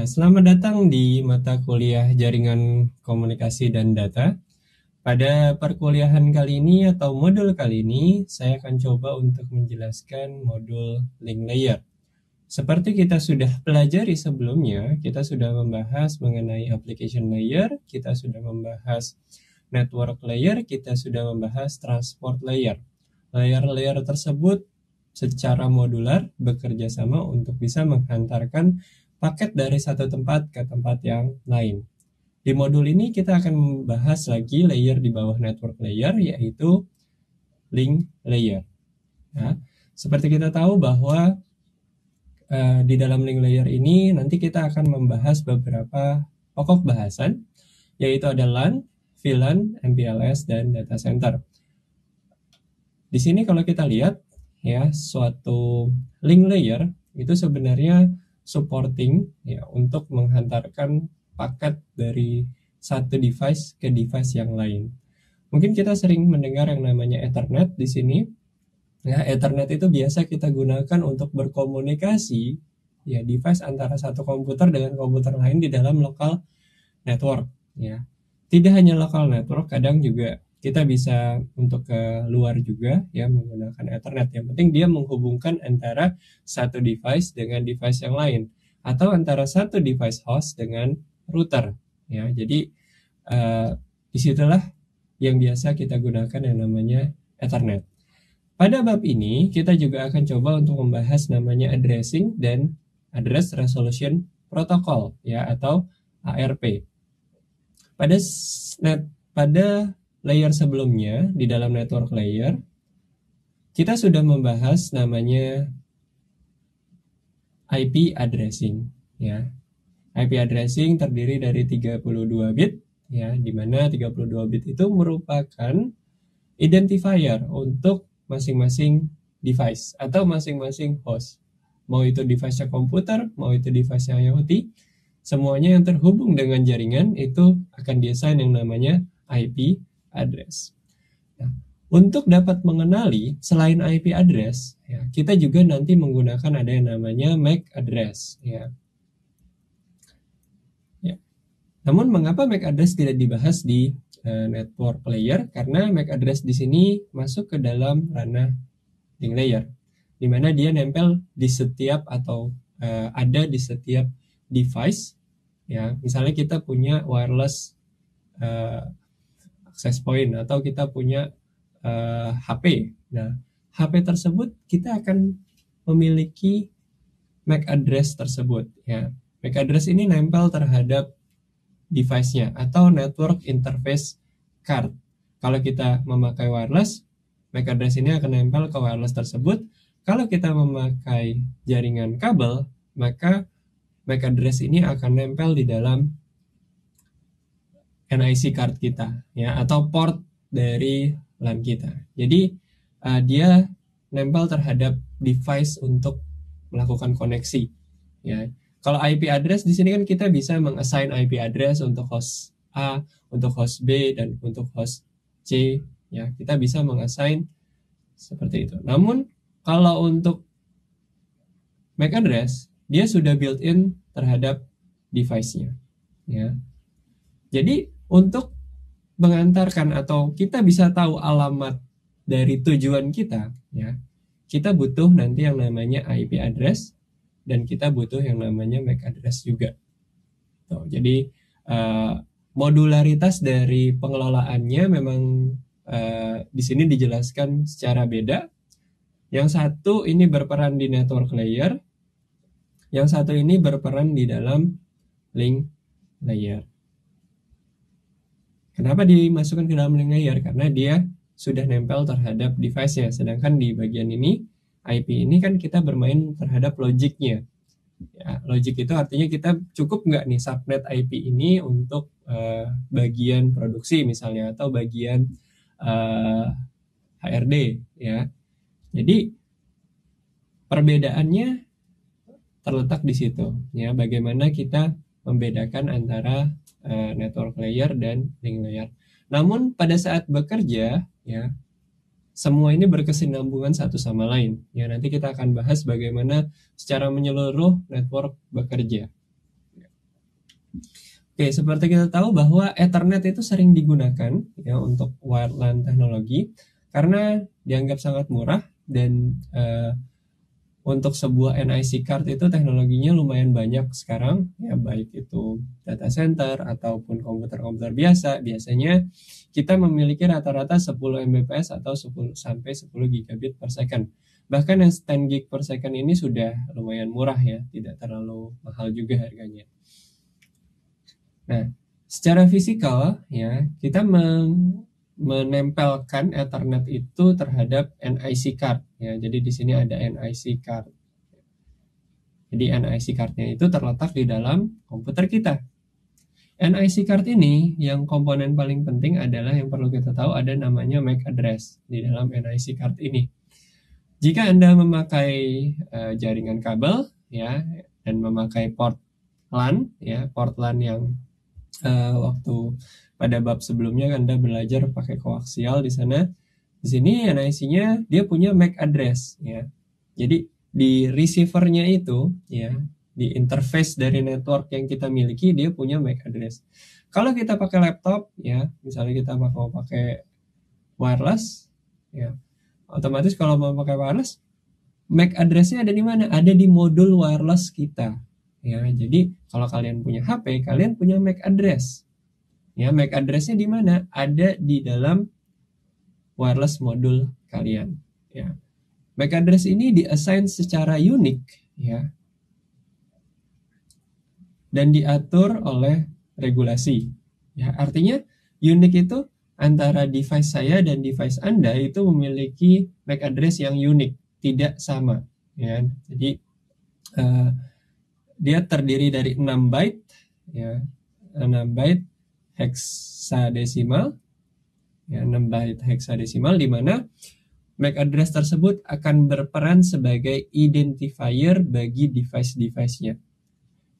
Selamat datang di mata kuliah Jaringan Komunikasi dan Data. Pada perkuliahan kali ini atau modul kali ini, saya akan coba untuk menjelaskan modul link layer. Seperti kita sudah pelajari sebelumnya, kita sudah membahas mengenai application layer, kita sudah membahas network layer, kita sudah membahas transport layer. Layer-layer tersebut secara modular bekerja sama untuk bisa menghantarkan paket dari satu tempat ke tempat yang lain. Di modul ini kita akan membahas lagi layer di bawah network layer, yaitu link layer. Nah, seperti kita tahu bahwa di dalam link layer ini nanti kita akan membahas beberapa pokok bahasan, yaitu ada LAN, VLAN, MPLS, dan data center. Di sini kalau kita lihat ya, suatu link layer itu sebenarnya supporting ya untuk menghantarkan paket dari satu device ke device yang lain. Mungkin kita sering mendengar yang namanya Ethernet di sini. Ya, Ethernet itu biasa kita gunakan untuk berkomunikasi ya device antara satu komputer dengan komputer lain di dalam local network ya. Tidak hanya local network, kadang juga kita bisa untuk ke luar juga ya menggunakan Ethernet. Yang penting dia menghubungkan antara satu device dengan device yang lain atau antara satu device host dengan router ya. Jadi disitulah yang biasa kita gunakan yang namanya Ethernet. Pada bab ini kita juga akan coba untuk membahas namanya addressing dan address resolution protocol ya atau ARP. Pada layer sebelumnya di dalam network layer kita sudah membahas namanya IP addressing ya. IP addressing terdiri dari 32 bit ya, di mana 32 bit itu merupakan identifier untuk masing-masing device atau masing-masing host. Mau itu device-nya komputer, mau itu device-nya IoT, semuanya yang terhubung dengan jaringan itu akan diassign yang namanya IP address. Nah, untuk dapat mengenali selain IP address, ya, kita juga nanti menggunakan ada yang namanya MAC address. Ya. Namun mengapa MAC address tidak dibahas di network layer? Karena MAC address di sini masuk ke dalam ranah link layer, di mana dia nempel di setiap atau ada di setiap device. Ya, misalnya kita punya wireless access point atau kita punya HP. Nah, HP tersebut kita akan memiliki MAC address tersebut. Ya, MAC address ini nempel terhadap device-nya atau network interface card. Kalau kita memakai wireless, MAC address ini akan nempel ke wireless tersebut. Kalau kita memakai jaringan kabel, maka MAC address ini akan nempel di dalam NIC card kita ya atau port dari LAN kita. Jadi dia nempel terhadap device untuk melakukan koneksi ya. Kalau IP address di sini kan kita bisa mengassign IP address untuk host A, untuk host B, dan untuk host C. Ya, kita bisa mengassign seperti itu. Namun kalau untuk MAC address, dia sudah built-in terhadap device-nya. Ya. Jadi untuk mengantarkan atau kita bisa tahu alamat dari tujuan kita, ya, kita butuh nanti yang namanya IP address. Dan kita butuh yang namanya MAC address juga. Tuh, jadi modularitas dari pengelolaannya memang di sini dijelaskan secara beda. Yang satu ini berperan di network layer, yang satu ini berperan di dalam link layer. Kenapa dimasukkan ke dalam link layer? Karena dia sudah nempel terhadap device-nya. Sedangkan di bagian ini IP ini kan kita bermain terhadap logiknya. Ya, logik itu artinya kita cukup nggak nih subnet IP ini untuk bagian produksi misalnya atau bagian HRD ya. Jadi perbedaannya terletak di situ ya. Bagaimana kita membedakan antara network layer dan link layer. Namun pada saat bekerja ya, semua ini berkesinambungan satu sama lain. Ya, nanti kita akan bahas bagaimana secara menyeluruh network bekerja. Oke, seperti kita tahu bahwa Ethernet itu sering digunakan ya untuk wired LAN teknologi karena dianggap sangat murah dan untuk sebuah NIC card itu teknologinya lumayan banyak sekarang ya, baik itu data center ataupun komputer-komputer biasa. Biasanya kita memiliki rata-rata 10 Mbps atau 10 sampai 10 gigabit per second. Bahkan yang 10 gig per second ini sudah lumayan murah ya, tidak terlalu mahal juga harganya. Nah, secara fisikal ya, kita menempelkan Ethernet itu terhadap NIC card ya. Jadi di sini ada NIC card. Jadi NIC cardnya itu terletak di dalam komputer kita. NIC card ini yang komponen paling penting adalah yang perlu kita tahu ada namanya MAC address di dalam NIC card ini. Jika Anda memakai jaringan kabel ya dan memakai port LAN ya, port LAN yang waktu pada bab sebelumnya Anda belajar pakai koaksial di sana. Di sini NIC-nya dia punya MAC address ya. Jadi di receiver-nya itu ya, di interface dari network yang kita miliki dia punya MAC address. Kalau kita pakai laptop ya, misalnya kita mau pakai wireless ya, otomatis kalau mau pakai wireless MAC address-nya ada di mana? Ada di modul wireless kita. Ya, jadi kalau kalian punya HP, kalian punya MAC address. Ya, MAC address-nya di mana? Ada di dalam wireless modul kalian. Ya. MAC address ini di-assign secara unik, ya, dan diatur oleh regulasi. Ya, artinya unik itu antara device saya dan device Anda itu memiliki MAC address yang unik, tidak sama. Ya. Jadi dia terdiri dari 6 byte, ya, 6 byte heksadesimal, ya, 6 byte heksadesimal, di mana MAC address tersebut akan berperan sebagai identifier bagi device-device-nya.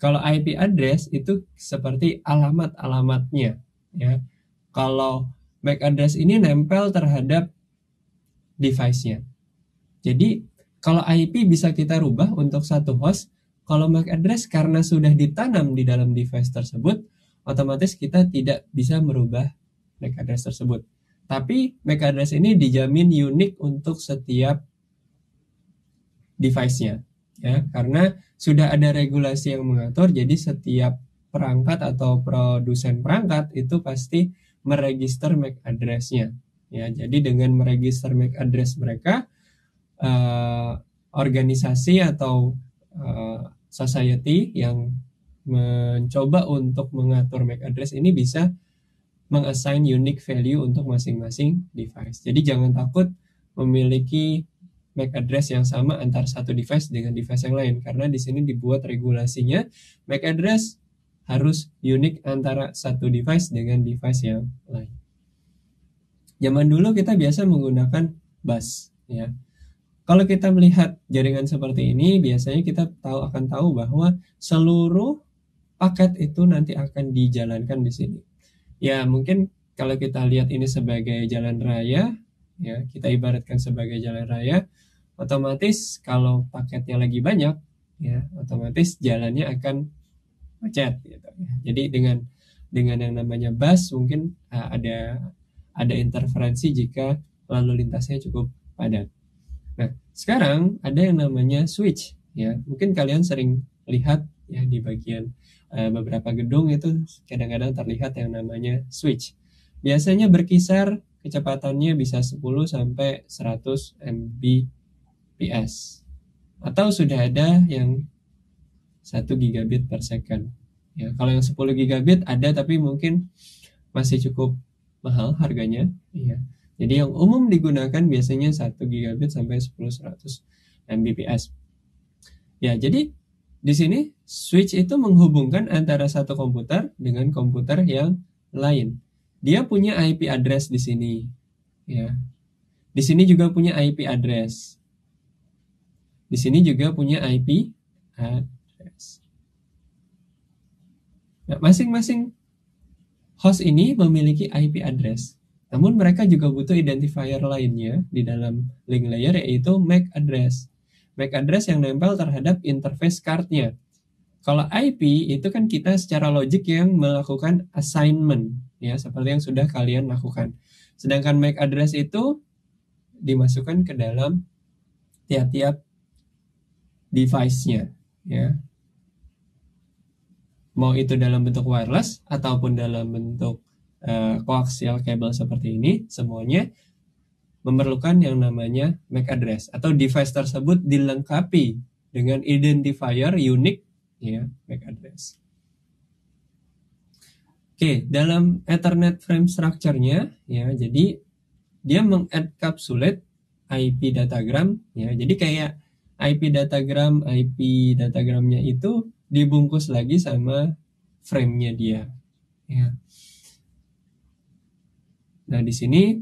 Kalau IP address itu seperti alamat-alamatnya, ya. Kalau MAC address ini nempel terhadap device-nya. Jadi kalau IP bisa kita rubah untuk satu host. Kalau MAC address karena sudah ditanam di dalam device tersebut, otomatis kita tidak bisa merubah MAC address tersebut. Tapi MAC address ini dijamin unik untuk setiap device-nya, ya, karena sudah ada regulasi yang mengatur. Jadi setiap perangkat atau produsen perangkat itu pasti meregister MAC address-nya. Ya, jadi dengan meregister MAC address mereka, organisasi atau society yang mencoba untuk mengatur MAC address ini bisa mengassign unique value untuk masing-masing device. Jadi jangan takut memiliki MAC address yang sama antara satu device dengan device yang lain, karena di sini dibuat regulasinya MAC address harus unik antara satu device dengan device yang lain. Zaman dulu kita biasa menggunakan bus, ya. Kalau kita melihat jaringan seperti ini, biasanya kita akan tahu bahwa seluruh paket itu nanti akan dijalankan di sini. Ya, mungkin kalau kita lihat ini sebagai jalan raya, ya, kita ibaratkan sebagai jalan raya, otomatis kalau paketnya lagi banyak, ya, otomatis jalannya akan macet gitu. Jadi dengan yang namanya bus mungkin ada interferensi jika lalu lintasnya cukup padat. Nah, sekarang ada yang namanya switch, ya. Mungkin kalian sering lihat ya di bagian beberapa gedung itu kadang-kadang terlihat yang namanya switch. Biasanya berkisar kecepatannya bisa 10 sampai 100 Mbps. Atau sudah ada yang 1 gigabit per second. Ya, kalau yang 10 gigabit ada tapi mungkin masih cukup mahal harganya, ya. Jadi yang umum digunakan biasanya 1 gigabit sampai 10-100 Mbps. Ya, jadi di sini switch itu menghubungkan antara satu komputer dengan komputer yang lain. Dia punya IP address di sini, ya. Di sini juga punya IP address. Di sini juga punya IP address. Nah, masing-masing host ini memiliki IP address. Namun mereka juga butuh identifier lainnya di dalam link layer, yaitu MAC address. MAC address yang nempel terhadap interface cardnya. Kalau IP itu kan kita secara logik yang melakukan assignment, ya, seperti yang sudah kalian lakukan. Sedangkan MAC address itu dimasukkan ke dalam tiap-tiap device-nya, ya. Mau itu dalam bentuk wireless ataupun dalam bentuk coaxial cable seperti ini, semuanya memerlukan yang namanya MAC address, atau device tersebut dilengkapi dengan identifier unik, ya, MAC address. Oke, dalam Ethernet frame structure-nya, ya, jadi dia mengencapsulate IP datagram, ya. Jadi kayak IP datagramnya itu dibungkus lagi sama frame-nya dia, ya. Nah, di sini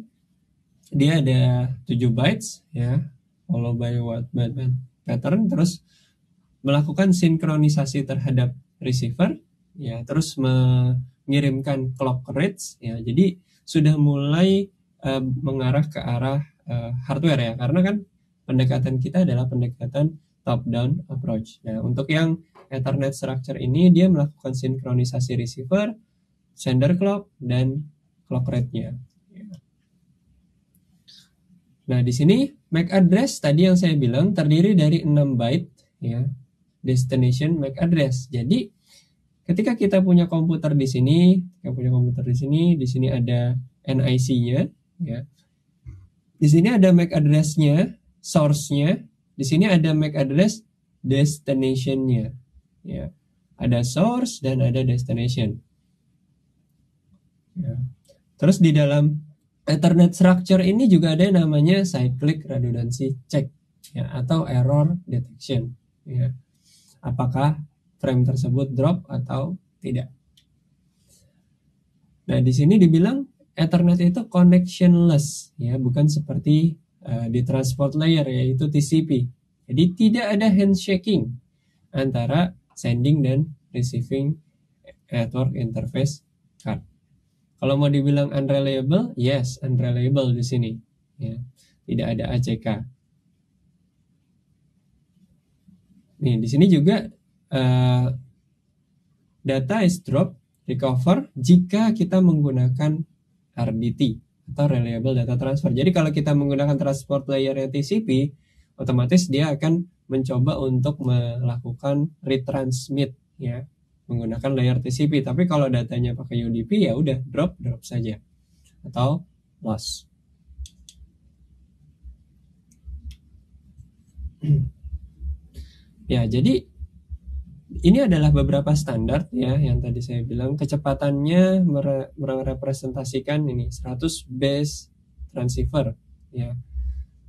dia ada 7 bytes, ya, followed by what pattern, terus melakukan sinkronisasi terhadap receiver, ya, terus mengirimkan clock rates, ya. Jadi sudah mulai mengarah ke arah hardware, ya, karena kan pendekatan kita adalah pendekatan top down approach. Nah, untuk yang Ethernet structure ini dia melakukan sinkronisasi receiver, sender clock, dan clock rate-nya. Nah, di sini MAC address tadi yang saya bilang terdiri dari 6 byte, ya, destination MAC address. Jadi ketika kita punya komputer di sini, di sini ada NIC-nya, ya. Di sini ada MAC address-nya, source-nya, di sini ada MAC address destination-nya, ya. Ada source dan ada destination. Ya. Terus di dalam Ethernet structure ini juga ada yang namanya cyclic redundancy check, ya, atau error detection, ya. Apakah frame tersebut drop atau tidak. Nah, di sini dibilang Ethernet itu connectionless, ya, bukan seperti di transport layer, yaitu TCP. Jadi tidak ada handshaking antara sending dan receiving network interface card. Kalau mau dibilang unreliable, yes, unreliable di sini, ya. Tidak ada ACK. Nih, di sini juga data is drop recover jika kita menggunakan RDT atau reliable data transfer. Jadi kalau kita menggunakan transport layer yang TCP, otomatis dia akan mencoba untuk melakukan retransmit, ya, menggunakan layer TCP. Tapi kalau datanya pakai UDP, ya udah drop saja atau loss. Ya, jadi ini adalah beberapa standar, ya, yang tadi saya bilang kecepatannya merepresentasikan ini 100 base transceiver, ya.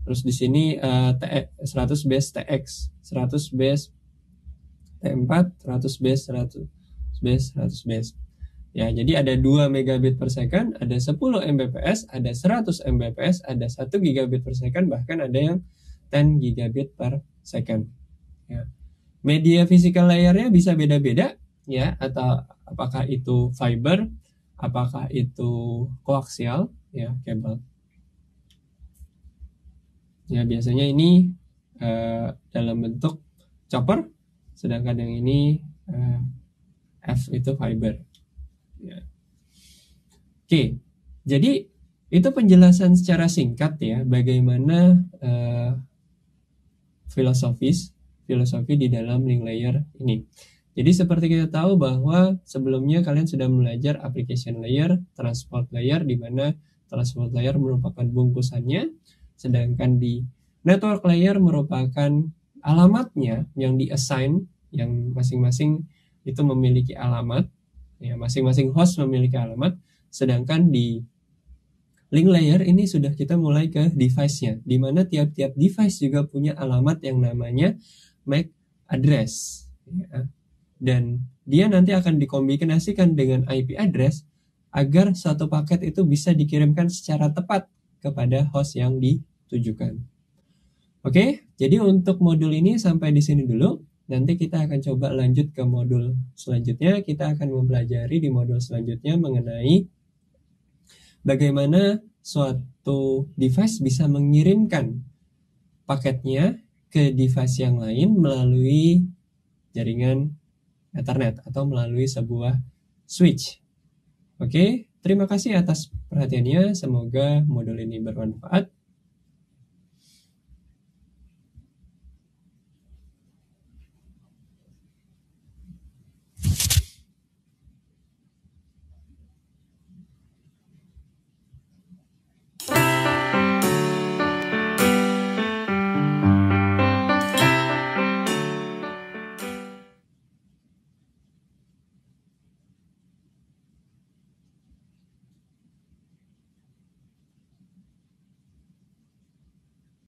Terus di sini 100 base TX, 100 base T4, 100 base, 100 base. Ya, jadi ada 2 megabit per second, ada 10 Mbps, ada 100 Mbps, ada 1 gigabit per second, bahkan ada yang 10 gigabit per second. Ya. Media physical layer-nya bisa beda-beda, ya, atau apakah itu fiber, apakah itu coaxial, ya, kabel. Ya, biasanya ini dalam bentuk chopper, sedangkan yang ini F itu fiber, ya. Oke, jadi itu penjelasan secara singkat, ya, bagaimana filosofi di dalam link layer ini. Jadi seperti kita tahu bahwa sebelumnya kalian sudah belajar application layer, transport layer, di mana transport layer merupakan bungkusannya, sedangkan di network layer merupakan alamatnya yang di-assign, yang masing-masing itu memiliki alamat, ya, masing-masing host memiliki alamat, sedangkan di link layer ini sudah kita mulai ke device-nya, di mana tiap-tiap device juga punya alamat yang namanya MAC address, ya. Dan dia nanti akan dikombinasikan dengan IP address agar suatu paket itu bisa dikirimkan secara tepat kepada host yang ditujukan. Oke, jadi untuk modul ini sampai di sini dulu. Nanti kita akan coba lanjut ke modul selanjutnya. Kita akan mempelajari di modul selanjutnya mengenai bagaimana suatu device bisa mengirimkan paketnya ke device yang lain melalui jaringan Ethernet atau melalui sebuah switch. Oke, terima kasih atas perhatiannya. Semoga modul ini bermanfaat.